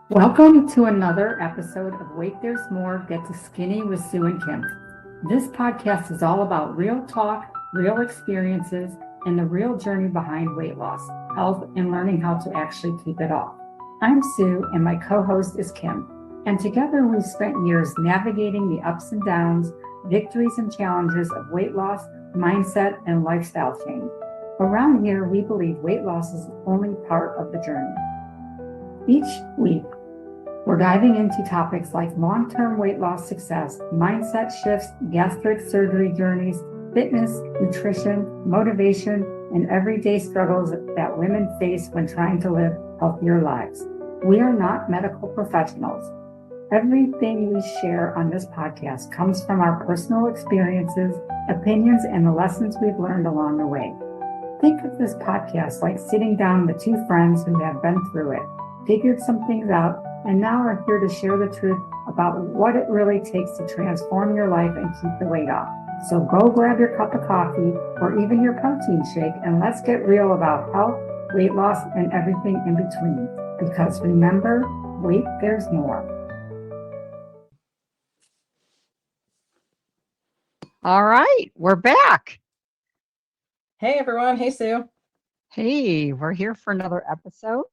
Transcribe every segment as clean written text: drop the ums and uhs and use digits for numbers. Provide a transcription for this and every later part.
Welcome to another episode of Wait There's More Get to Skinny with Sue and Kim. This podcast is all about real talk, real experiences, and the real journey behind weight loss, health, and learning how to actually keep it off. I'm Sue, and my co host is Kim. And together we've spent years navigating the ups and downs, victories and challenges of weight loss, mindset, and lifestyle change. Around here, we believe weight loss is only part of the journey. Each week, we're diving into topics like long-term weight loss success, mindset shifts, gastric surgery journeys, fitness, nutrition, motivation, and everyday struggles that women face when trying to live healthier lives. We are not medical professionals. Everything we share on this podcast comes from our personal experiences, opinions, and the lessons we've learned along the way. Think of this podcast like sitting down with two friends who have been through it, figured some things out, and now are here to share the truth about what it really takes to transform your life and keep the weight off. So go grab your cup of coffee or even your protein shake and let's get real about health, weight loss, and everything in between. Because remember, wait, there's more. All right, we're back. Hey everyone. Hey Sue. Hey, we're here for another episode.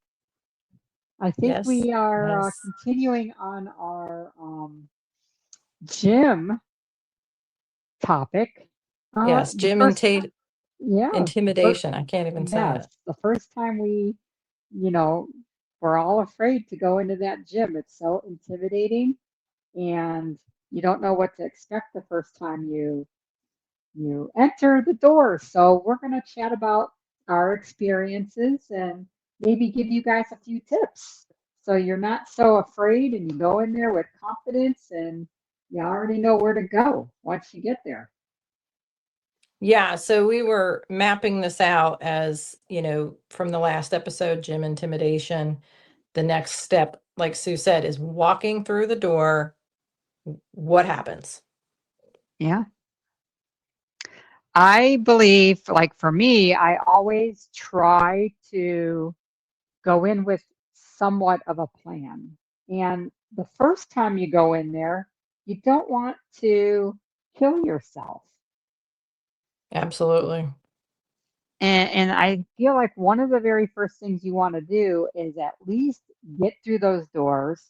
I think we are continuing on our gym topic. Yes, gym intimidation. I can't even say it. The first time we're all afraid to go into that gym. It's so intimidating, and you don't know what to expect the first time you enter the door. So we're going to chat about our experiences and maybe give you guys a few tips so you're not so afraid and you go in there with confidence and you already know where to go once you get there. Yeah, so we were mapping this out as, from the last episode, gym intimidation. The next step, like Sue said, is walking through the door. What happens? Yeah. I believe, like for me, I always try to go in with somewhat of a plan. And the first time you go in there, you don't want to kill yourself. Absolutely. And I feel like one of the very first things you want to do is at least get through those doors,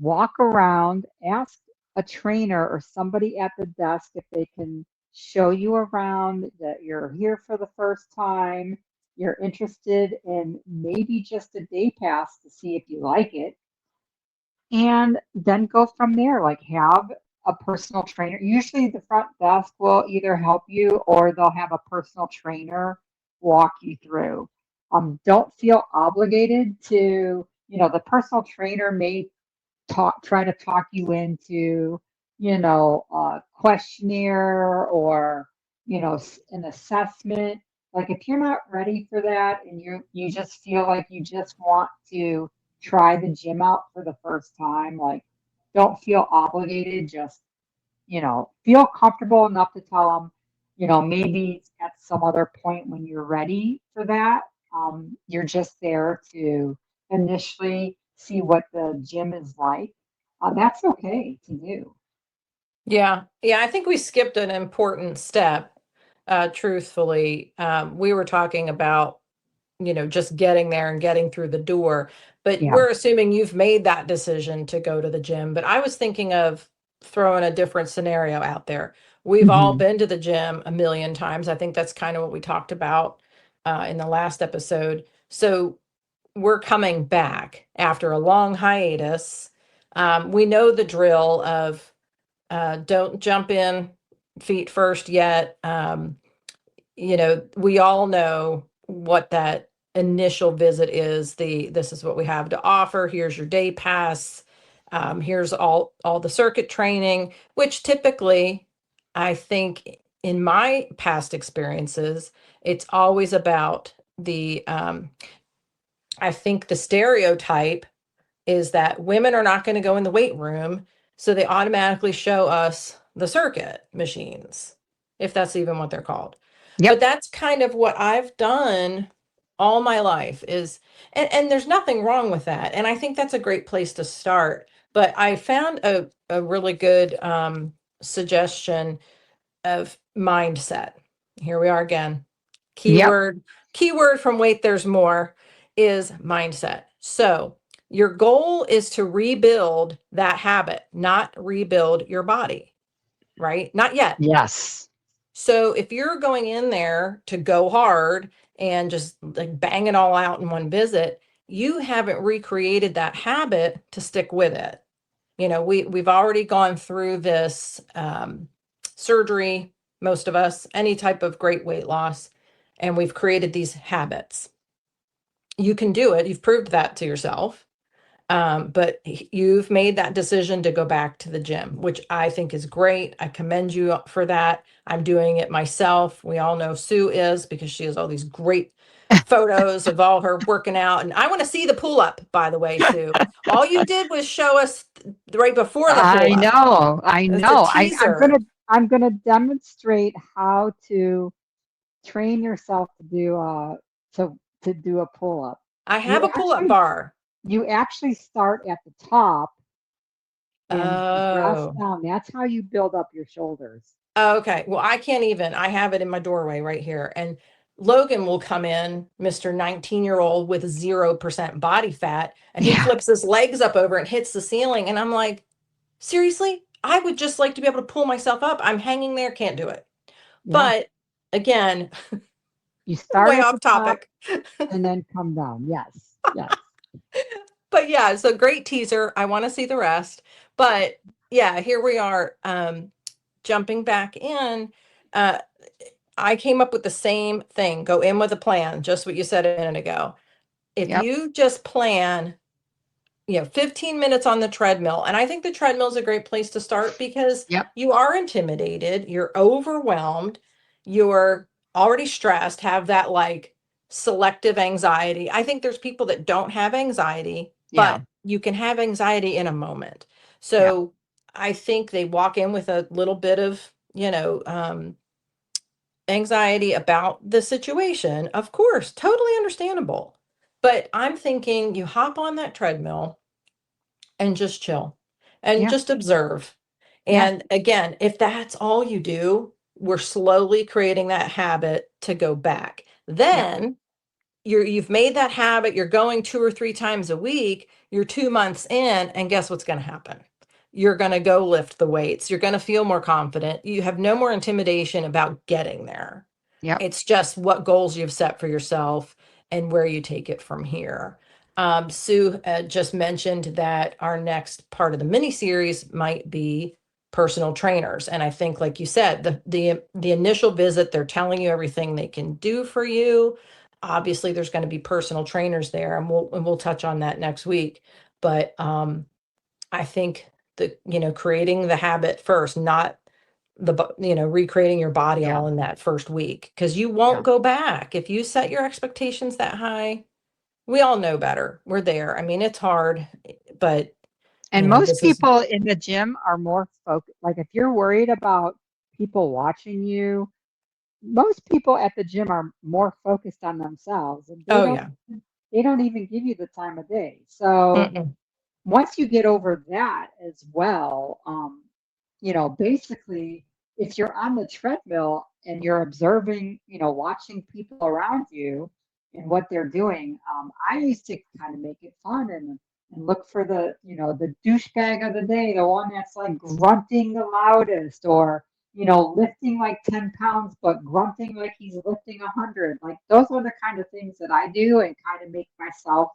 walk around, ask a trainer or somebody at the desk if they can show you around, that you're here for the first time, you're interested in maybe just a day pass to see if you like it, and then go from there. Like, have a personal trainer. Usually the front desk will either help you or they'll have a personal trainer walk you through. Don't feel obligated to, the personal trainer may try to talk you into, a questionnaire or, an assessment. Like if you're not ready for that and you just feel like you just want to try the gym out for the first time, like don't feel obligated, just, feel comfortable enough to tell them, maybe at some other point when you're ready for that, you're just there to initially see what the gym is like. That's okay to do. Yeah. I think we skipped an important step. Truthfully, we were talking about, just getting there and getting through the door. But Yeah. we're assuming you've made that decision to go to the gym. But I was thinking of throwing a different scenario out there. We've all been to the gym a million times. I think that's kind of what we talked about in the last episode. So we're coming back after a long hiatus. We know the drill of don't jump in feet first yet. We all know what that initial visit is. This is what we have to offer. Here's your day pass. Here's all the circuit training, which typically, I think in my past experiences, it's always about I think the stereotype is that women are not going to go in the weight room, so they automatically show us the circuit machines, if that's even what they're called. Yep. But that's kind of what I've done all my life is, and there's nothing wrong with that. And I think that's a great place to start. But I found a really good suggestion of mindset. Here we are again. Yep. Keyword from Wait There's More is mindset. So your goal is to rebuild that habit, not rebuild your body, right? Not yet. Yes. So if you're going in there to go hard and just like bang it all out in one visit, you haven't recreated that habit to stick with it. We've already gone through this surgery, most of us, any type of great weight loss, and we've created these habits. You can do it. You've proved that to yourself. But you've made that decision to go back to the gym, which I think is great. I commend you for that. I'm doing it myself. We all know Sue is, because she has all these great photos of all her working out. And I want to see the pull up, by the way, Sue. All you did was show us right before the pull I up. know. I It's a know. teaser. I'm gonna demonstrate how to train yourself to do a pull up. I have You a pull up actually bar. you actually start at the top and press Oh. down. That's how you build up your shoulders. Okay. Well, I can't even. I have it in my doorway right here. And Logan will come in, Mr. 19-year-old with 0% body fat, and he Yeah. flips his legs up over and hits the ceiling. And I'm like, seriously? I would just like to be able to pull myself up. I'm hanging there, can't do it. Yeah. But again, You start way at off the top topic. and then come down. Yes. Yes. But yeah, so great teaser. I want to see the rest. But yeah, here we are. Jumping back in. Uh, I came up with the same thing. Go in with a plan, just what you said a minute ago. If Yep. you just plan, 15 minutes on the treadmill, and I think the treadmill is a great place to start because Yep. you are intimidated, you're overwhelmed, you're already stressed, have that like selective anxiety. I think there's people that don't have anxiety, Yeah. but you can have anxiety in a moment. Yep. So I think they walk in with a little bit of, anxiety about the situation, of course, totally understandable. But I'm thinking you hop on that treadmill and just chill and Yeah. just observe. Yeah. And again, if that's all you do, we're slowly creating that habit to go back. Yep. Then you've made that habit, you're going 2 or 3 times a week, you're 2 months in, and guess what's going to happen? You're going to go lift the weights, you're going to feel more confident, you have no more intimidation about getting there. Yep. It's just what goals you've set for yourself and where you take it from here. Sue just mentioned that our next part of the mini series might be personal trainers, and I think, like you said, the initial visit, they're telling you everything they can do for you. Obviously, there's going to be personal trainers there, and we'll touch on that next week. But I think that creating the habit first, not recreating your body Yeah. all in that first week, because you Yeah. won't go back if you set your expectations that high. We all know better. We're there. I mean, it's hard, but And most this is. people in the gym are more focused. Like if you're worried about people watching you, most people at the gym are more focused on themselves and Oh yeah. they don't even give you the time of day. So Mm-mm. once you get over that as well, basically, if you're on the treadmill and you're observing, watching people around you and what they're doing, I used to kind of make it fun and look for the douchebag of the day, the one that's like grunting the loudest or, lifting like 10 pounds, but grunting like he's lifting 100. Like those are the kind of things that I do and kind of make myself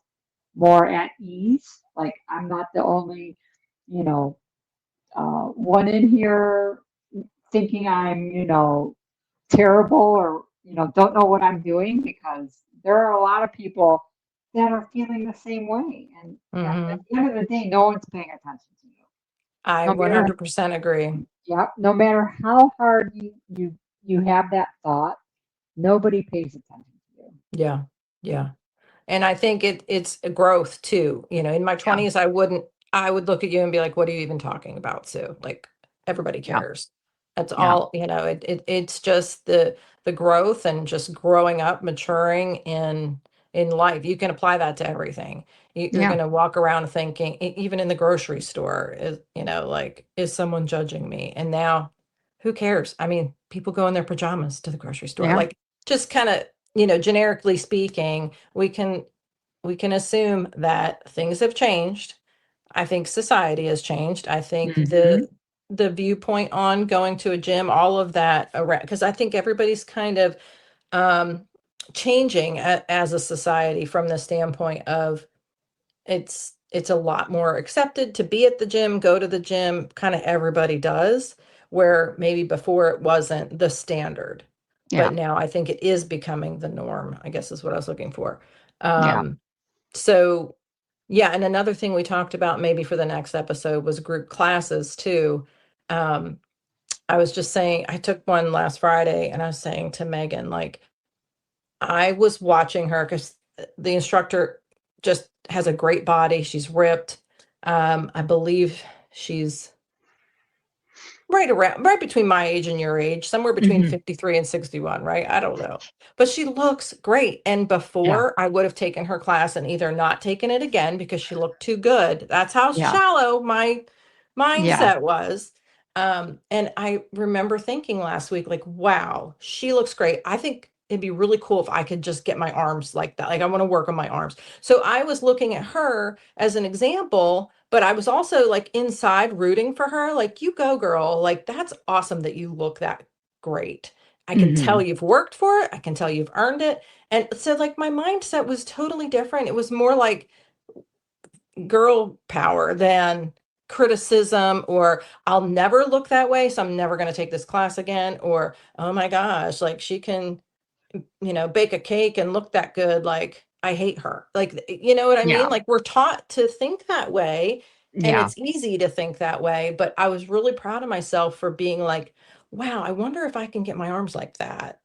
more at ease. Like I'm not the only, you know, one in here thinking I'm, terrible or, don't know what I'm doing because there are a lot of people that are feeling the same way. And at Hmm. the end of the day, no one's paying attention to you. I No matter, 100% agree. yeah, no matter how hard you have that thought, nobody pays attention to you. Yeah. Yeah. And I think it's a growth too. In my Yeah, 20s, I would look at you and be like, what are you even talking about, Sue? Like, everybody yeah, cares. That's yeah, all, it's just the growth and just growing up, maturing in in life. You can apply that to everything. You're Yeah. going to walk around thinking, even in the grocery store, is, like, is someone judging me? And now, who cares? I mean, people go in their pajamas to the grocery store. Yeah. Like, just kind of, generically speaking, we can assume that things have changed. I think society has changed. I think Hmm. the viewpoint on going to a gym, all of that around, because I think everybody's kind of um, changing as a society from the standpoint of it's a lot more accepted to be at the gym, go to the gym, kind of everybody does, where maybe before it wasn't the standard. Yeah. But now I think it is becoming the norm, I guess is what I was looking for. Yeah. So yeah, and another thing we talked about maybe for the next episode was group classes too. Um, I was just saying, I took one last Friday and I was saying to Megan, like, I was watching her because the instructor just has a great body. She's ripped. I believe she's right between my age and your age, somewhere between Hmm. 53 and 61, right? I don't know. But she looks great. And Yeah. before I would have taken her class and either not taken it again because she looked too good. That's how Yeah. shallow my Yeah. mindset was. And I remember thinking last week, like, wow, she looks great. I think it'd be really cool if I could just get my arms like that. Like, I want to work on my arms. So I was looking at her as an example, but I was also like inside rooting for her. Like, you go, girl. Like, that's awesome that you look that great. I can tell Hmm. you've worked for it. I can tell you've earned it. And so, like, my mindset was totally different. It was more like girl power than criticism, or I'll never look that way, so I'm never going to take this class again, or oh my gosh, like, she can bake a cake and look that good, like, I hate her. Like, you know what I Yeah. mean? Like, we're taught to think that way, and Yeah. it's easy to think that way, but I was really proud of myself for being like, wow, I wonder if I can get my arms like that.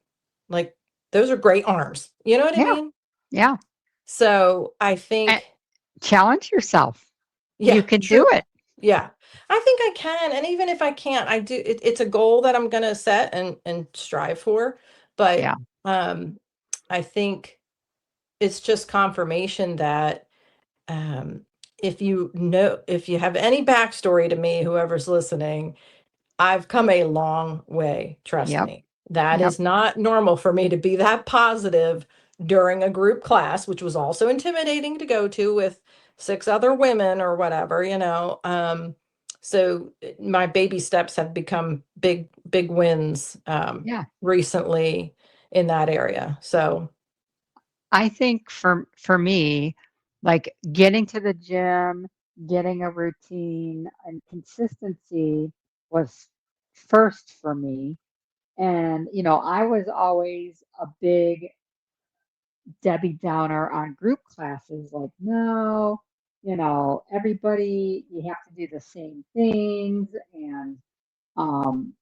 Like, those are great arms. You know what I Yeah. mean? Yeah. So I And think, challenge yourself. You yeah, can do true. it. Yeah. I think I can. And even if I can't, I do it's a goal that I'm gonna set and strive for. But Yeah. I think it's just confirmation that um if you have any backstory to me, whoever's listening, I've come a long way, trust Yep. me. That Yep. is not normal for me to be that positive during a group class, which was also intimidating to go to with six other women or whatever, So my baby steps have become big, big wins Yeah. recently in that area. So, I think for me, like getting to the gym, getting a routine and consistency was first for me. And, I was always a big Debbie Downer on group classes, like, no, everybody, you have to do the same things and um,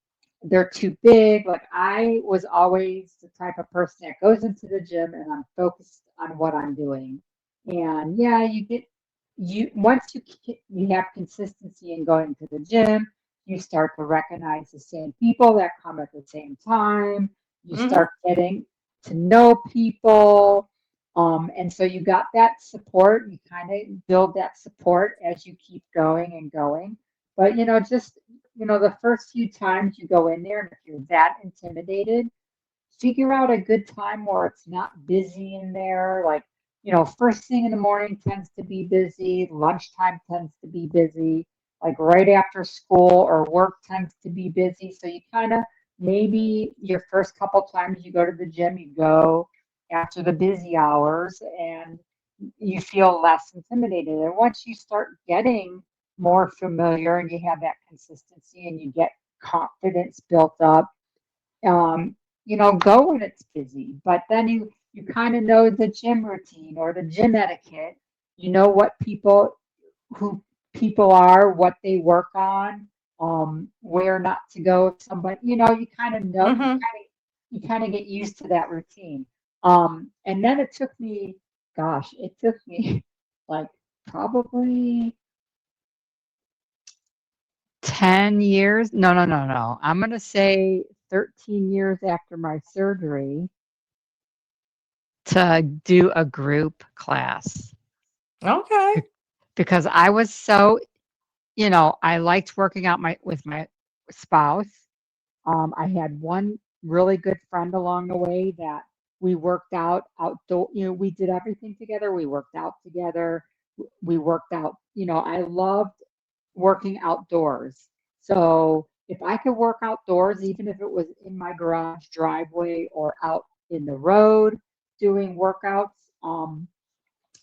they're too big. Like I was always the type of person that goes into the gym and I'm focused on what I'm doing. And yeah, you once you have consistency in going to the gym, you start to recognize the same people that come at the same time. You mhm, start getting to know people. And so you got that support. You kind of build that support as you keep going and going. But just the first few times you go in there, and if you're that intimidated, figure out a good time where it's not busy in there. Like, first thing in the morning tends to be busy, lunchtime tends to be busy, like right after school or work tends to be busy. So you kind of maybe your first couple times you go to the gym, you go after the busy hours and you feel less intimidated. And once you start getting more familiar and you have that consistency and you get confidence built up, um, go when it's busy. But then you kind of know the gym routine or the gym etiquette. You know who people are, what they work on, where not to go if somebody, you kind of know, mhm. you kind of get used to that routine. And then it took me like probably 10 years. No, no, no, no. I'm going to say 13 years after my surgery to do a group class Okay. because I was so, I liked working out with my spouse. I had one really good friend along the way that we worked out outdoor, we did everything together. We worked out together. We worked out, I loved working outdoors. So if I could work outdoors, even if it was in my garage driveway or out in the road doing workouts,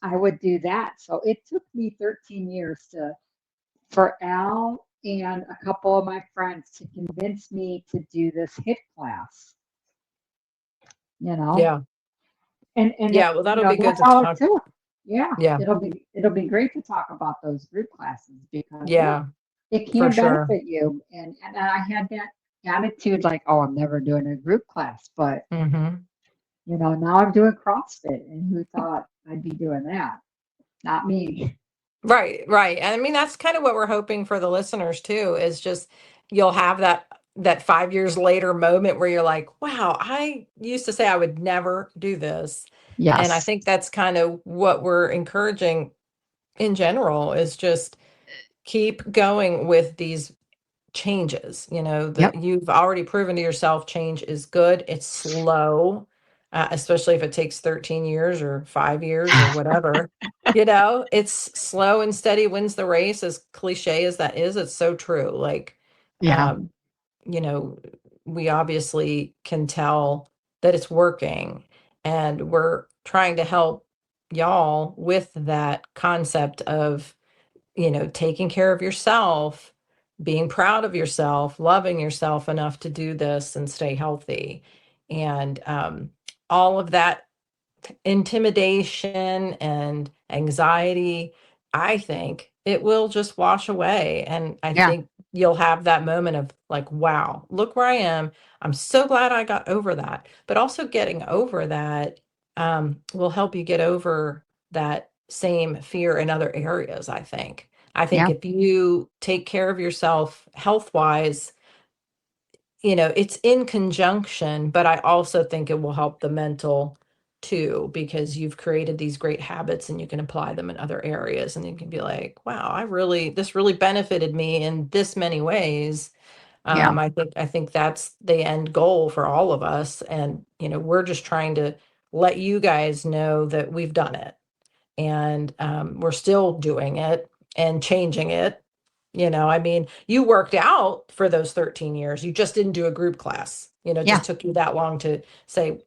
I would do that. So it took me 13 years for Al and a couple of my friends to convince me to do this HIIT class, you know, Yeah. and Yeah. Well, that'll be good that's to all it talk. took. Yeah, Yeah. it'll be great to talk about those group classes because yeah, Yeah, it for can sure. benefit you. And I had that attitude like, oh, I'm never doing a group class, but Hmm. now I'm doing CrossFit, and who thought I'd be doing that? Not me. Right, right. And I mean, that's kind of what we're hoping for the listeners too, is just you'll have that 5 years later moment where you're like, wow, I used to say I would never do this. And I Yes. think that's kind of what we're encouraging in general is just keep going with these changes, that Yep. you've already proven to yourself change is good. It's slow, especially if it takes 13 years or 5 years or whatever. It's slow and steady wins the race, as cliche as that is. It's so true. Like, Yeah. um, you know, we obviously can tell that it's working, and we're trying to help y'all with that concept of taking care of yourself, being proud of yourself, loving yourself enough to do this and stay healthy. And all of that intimidation and anxiety, I think it will just wash away. And I Yeah. think you'll have that moment of like, wow, look where I am. I'm so glad I got over that. But also getting over that will help you get over that same fear in other areas, I think. I think Yeah. if you take care of yourself health wise, it's in conjunction, but I also think it will help the mental too, because you've created these great habits and you can apply them in other areas. And you can be like, wow, this really benefited me in this many ways. Yeah. I think that's the end goal for all of us. And, we're just trying to let you guys know that we've done it, and we're still doing it and changing it. I mean, you worked out for those 13 years. You just didn't do a group class. It Yeah. just took you that long to say,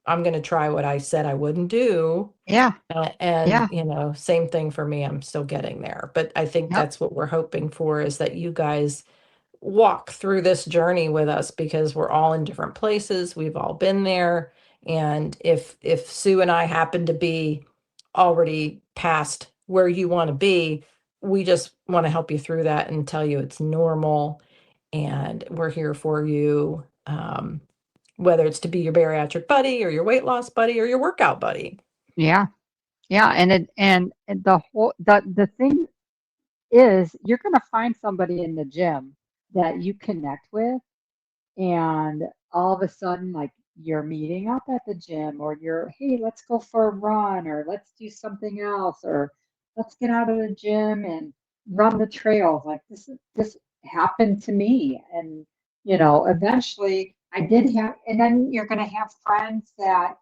I'm going to try what I said I wouldn't do. Yeah. And, Yeah. same thing for me. I'm still getting there. But I think Yep. that's what we're hoping for, is that you guys walk through this journey with us, because we're all in different places. We've all been there. And if Sue and I happen to be already past where you want to be, we just want to help you through that and tell you it's normal, and we're here for you. Whether it's to be your bariatric buddy or your weight loss buddy or your workout buddy. Yeah. Yeah. And the whole the thing is you're gonna find somebody in the gym that you connect with, and all of a sudden, like, you're meeting up at the gym, or hey, let's go for a run, or let's do something else, or let's get out of the gym and run the trails. Like, this happened to me. And eventually I did have, and then you're going to have friends that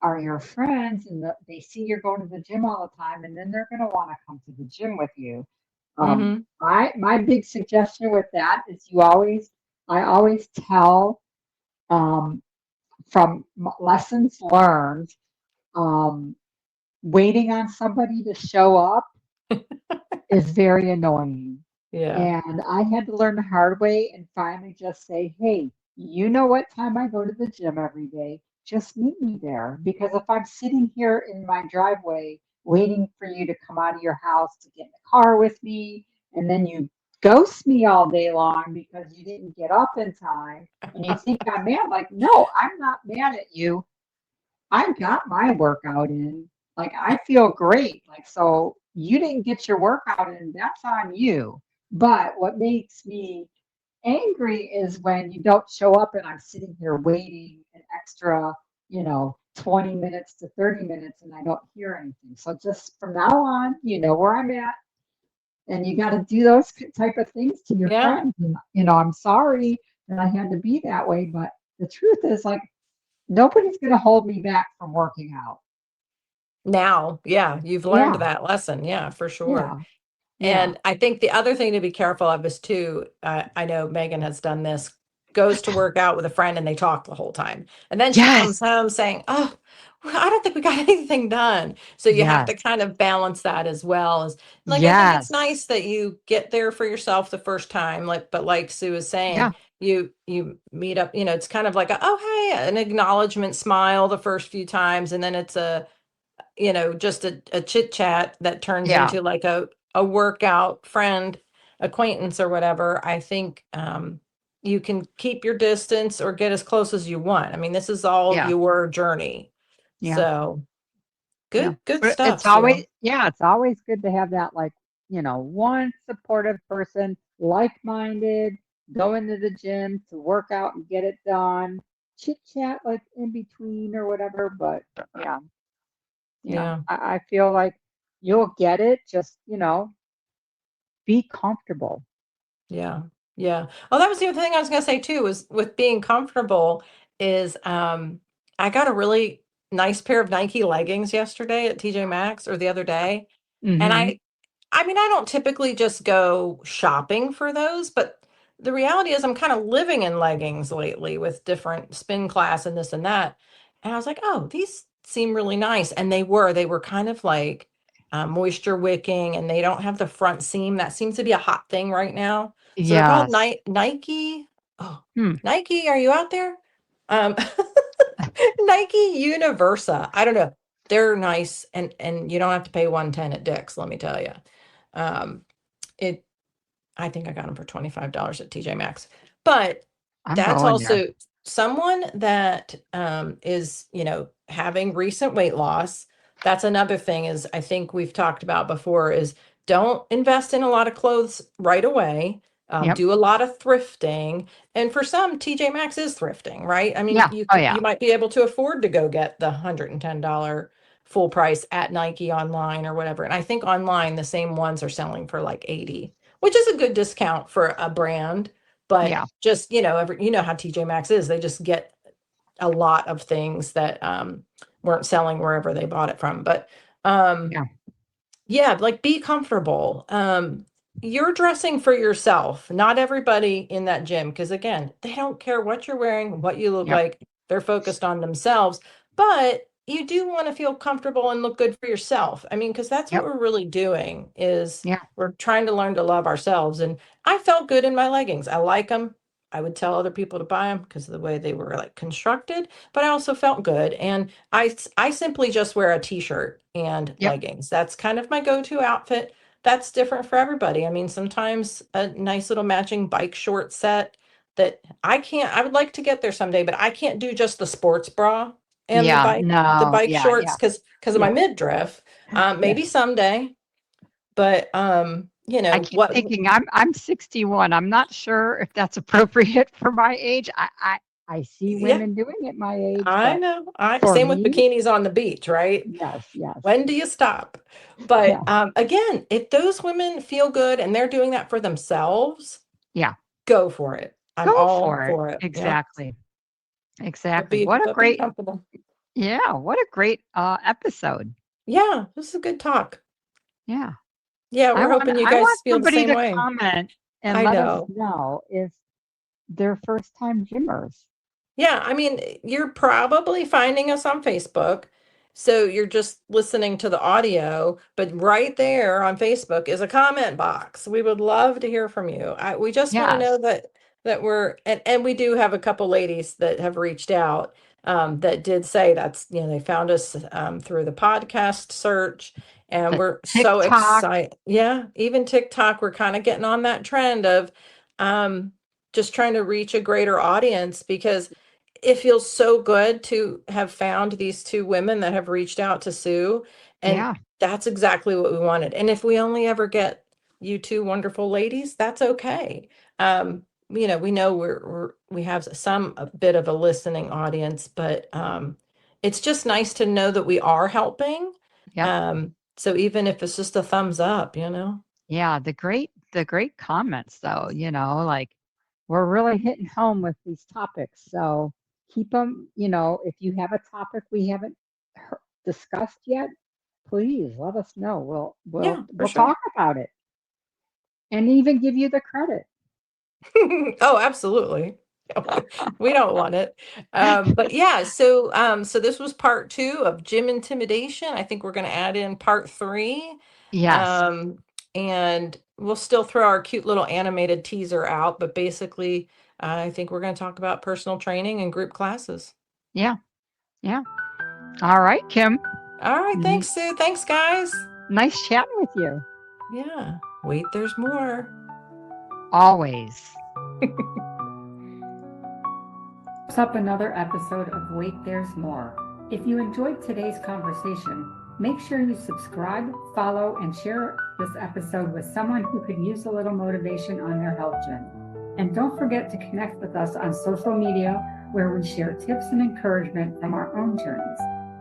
are your friends, and they see you're going to the gym all the time, and then they're going to want to come to the gym with you. Mm-hmm. My big suggestion with that is I always tell, um, from lessons learned, um, waiting on somebody to show up is very annoying. Yeah. And I had to learn the hard way and finally just say, hey, you know what time I go to the gym every day? Just meet me there. Because if I'm sitting here in my driveway waiting for you to come out of your house to get in the car with me, and then you ghost me all day long because you didn't get up in time and you think I'm mad, like, no, I'm not mad at you. I got my workout in. Like, I feel great. Like, so you didn't get your workout in, that's on you. But what makes me angry is when you don't show up and I'm sitting here waiting an extra, 20 minutes to 30 minutes and I don't hear anything. So just from now on, you know where I'm at. And you got to do those type of things to your Yeah. friends. And, you know, I'm sorry that I had to be that way, but the truth is, like, nobody's going to hold me back from working out. Now, yeah, you've learned Yeah, that lesson. Yeah, for sure. yeah, yeah. And I think the other thing to be careful of is too, I know Megan has done this, goes to work out with a friend and they talk the whole time. And then she comes Yes, home saying, "Oh, well, I don't think we got anything done." So you have yes, to kind of balance that as well. As like, I think it's yes, nice that you get there for yourself the first time, but like Sue is yeah, saying, you meet up, it's kind of like oh, hey, an acknowledgement smile the first few times, and then it's just a chit chat that turns yeah, into like a workout friend acquaintance or whatever. I think you can keep your distance or get as close as you want. I mean, this is all yeah, your journey. yeah, So yeah. good But stuff, it's always, Sue. yeah, it's always good to have that, like, one supportive person, like-minded, go into the gym to work out and get it done, chit chat like in between or whatever. But yeah, Yeah. I feel like you'll get it. Just, be comfortable. Yeah. Yeah. Oh, that was the other thing I was going to say too, is with being comfortable is I got a really nice pair of Nike leggings yesterday at TJ Maxx, or the other day. And Hmm. I mean, I don't typically just go shopping for those, but the reality is I'm kind of living in leggings lately with different spin class and this and that. And I was like, oh, these seem really nice. And they were kind of like moisture wicking, and they don't have the front seam. That seems to be a hot thing right now. So they're called Yes. Nike. Oh, Hmm. Nike, are you out there? Um, Nike Universa. I don't know. They're nice, and you don't have to pay 110 at Dick's, let me tell you. Um, it I think I got them for $25 at TJ Maxx. But I'm that's going there. also someone that is, having recent weight loss. That's another thing, is I think we've talked about before, is don't invest in a lot of clothes right away. Yep. Do a lot of thrifting. And for some, TJ Maxx is thrifting, right? I mean, Yeah. Oh, you yeah. might be able to afford to go get the $110 full price at Nike online or whatever. And I think online the same ones are selling for like 80, which is a good discount for a brand. But Yeah. just, you know how TJ Maxx is. They just get a lot of things that weren't selling wherever they bought it from. But um, Yeah. yeah, like be comfortable. You're dressing for yourself, not everybody in that gym, because again, they don't care what you're wearing, what you look Yep. like. They're focused on themselves. But you do want to feel comfortable and look good for yourself. I mean, because that's what Yep. we're really doing, is Yeah. we're trying to learn to love ourselves. And I felt good in my leggings. I like them. I would tell other people to buy them because of the way they were like constructed, but I also felt good. And I simply just wear a t-shirt and Yep. leggings. That's kind of my go-to outfit. That's different for everybody. I mean, sometimes a nice little matching bike short set that I would like to get there someday, but I can't do just the sports bra and Yeah. the No. bike Yeah. shorts Yeah. because of my Yeah. midriff. Yeah. Maybe someday, but I keep what thinking I'm 61. I'm not sure if that's appropriate for my age. I see yeah, women doing it my age, I but know. I for same with me, bikinis on the beach, right? yes, yes. When do you stop? But Yeah. again, if those women feel good and they're doing that for themselves, Yeah. go for it. I'm Go all for it. for it. Yeah. Exactly. Exactly. What a But be great, comfortable. yeah, what a great episode. Yeah, this is a good talk. Yeah. Yeah, I we're want hoping you I guys want feel the somebody same to way. comment and I let us know. know if they're first time gymmers. Yeah, I mean, you're probably finding us on Facebook. So you're just listening to the audio, but right there on Facebook is a comment box. We would love to hear from you. We just want to know Yes. that we're and we do have a couple ladies that have reached out, that did say that's, they found us through the podcast search, and The we're so TikTok. excited. Yeah, even TikTok, we're kind of getting on that trend of um just trying to reach a greater audience, because it feels so good to have found these two women that have reached out to Sue. And Yeah. that's exactly what we wanted. And if we only ever get you two wonderful ladies, that's okay. We know we have some a bit of a listening audience, but it's just nice to know that we are helping. Yep. So even if it's just a thumbs up, Yeah, the great comments though, like we're really hitting home with these topics. So keep them, if you have a topic we haven't discussed yet, please let us know. Yeah, for We'll sure. talk about it and even give you the credit. Oh, absolutely. We don't want it. But yeah, so this was part 2 of gym intimidation. I think we're going to add in part 3. Yes. Um, and we'll still throw our cute little animated teaser out, but basically, I think we're going to talk about personal training and group classes. Yeah. Yeah. All right, Kim. All right, N- thanks, Sue. Thanks, guys. Nice chatting with you. Yeah. Wait, there's more. Always. Wraps up another episode of Wait, There's More. If you enjoyed today's conversation, make sure you subscribe, follow, and share this episode with someone who could use a little motivation on their health journey. And don't forget to connect with us on social media where we share tips and encouragement from our own journeys.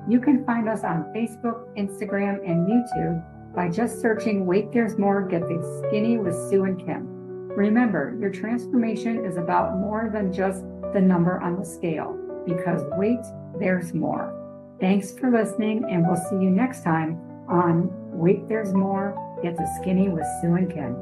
You can find us on Facebook, Instagram, and YouTube by just searching Wait, There's More, Get the Skinny with Sue and Kim. Remember, your transformation is about more than just the number on the scale, because wait, there's more. Thanks for listening, and we'll see you next time on Wait, There's More, Get the Skinny with Sue and Kim.